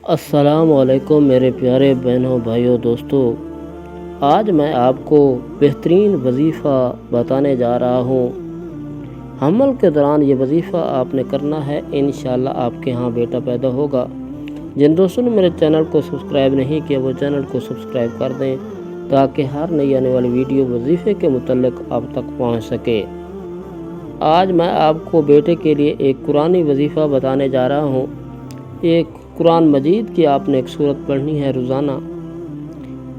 السلام علیکم میرے پیارے بہنوں بھائیوں دوستوں، آج میں آپ کو بہترین وظیفہ بتانے جا رہا ہوں۔ حمل کے دوران یہ وظیفہ آپ نے کرنا ہے، انشاءاللہ آپ کے ہاں بیٹا پیدا ہوگا۔ جن دوستوں نے میرے چینل کو سبسکرائب نہیں کیا وہ چینل کو سبسکرائب کر دیں تاکہ ہر نئی آنے والی ویڈیو وظیفے کے متعلق آپ تک پہنچ سکے۔ آج میں آپ کو بیٹے کے لیے ایک قرآنی وظیفہ بتانے جا رہا ہوں۔ ایک قرآن مجید کی آپ نے ایک سورت پڑھنی ہے روزانہ،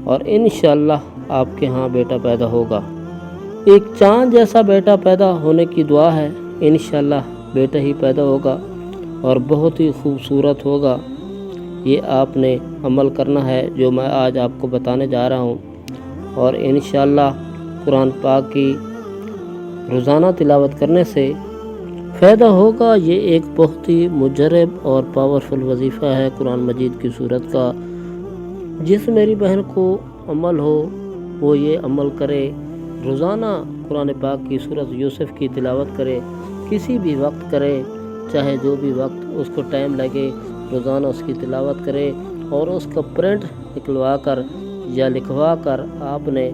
اور انشاءاللہ آپ کے ہاں بیٹا پیدا ہوگا۔ ایک چاند جیسا بیٹا پیدا ہونے کی دعا ہے، انشاءاللہ بیٹا ہی پیدا ہوگا اور بہت ہی خوبصورت ہوگا۔ یہ آپ نے عمل کرنا ہے جو میں آج آپ کو بتانے جا رہا ہوں، اور انشاءاللہ قرآن پاک کی روزانہ تلاوت کرنے سے فائدہ ہوگا۔ یہ ایک بہت ہی مجرب اور پاورفل وظیفہ ہے قرآن مجید کی صورت کا۔ جس میری بہن کو عمل ہو وہ یہ عمل کرے، روزانہ قرآن پاک کی سورت یوسف کی تلاوت کرے، کسی بھی وقت کرے، چاہے جو بھی وقت اس کو ٹائم لگے، روزانہ اس کی تلاوت کرے، اور اس کا پرنٹ نکلوا کر یا لکھوا کر آپ نے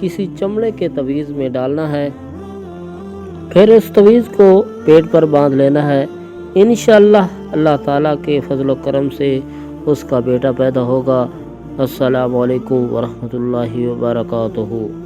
کسی چمڑے کے تعویذ میں ڈالنا ہے، پھر اس تعویذ کو پیٹ پر باندھ لینا ہے۔ انشاءاللہ اللہ تعالیٰ کے فضل و کرم سے اس کا بیٹا پیدا ہوگا۔ السلام علیکم ورحمۃ اللہ وبرکاتہ۔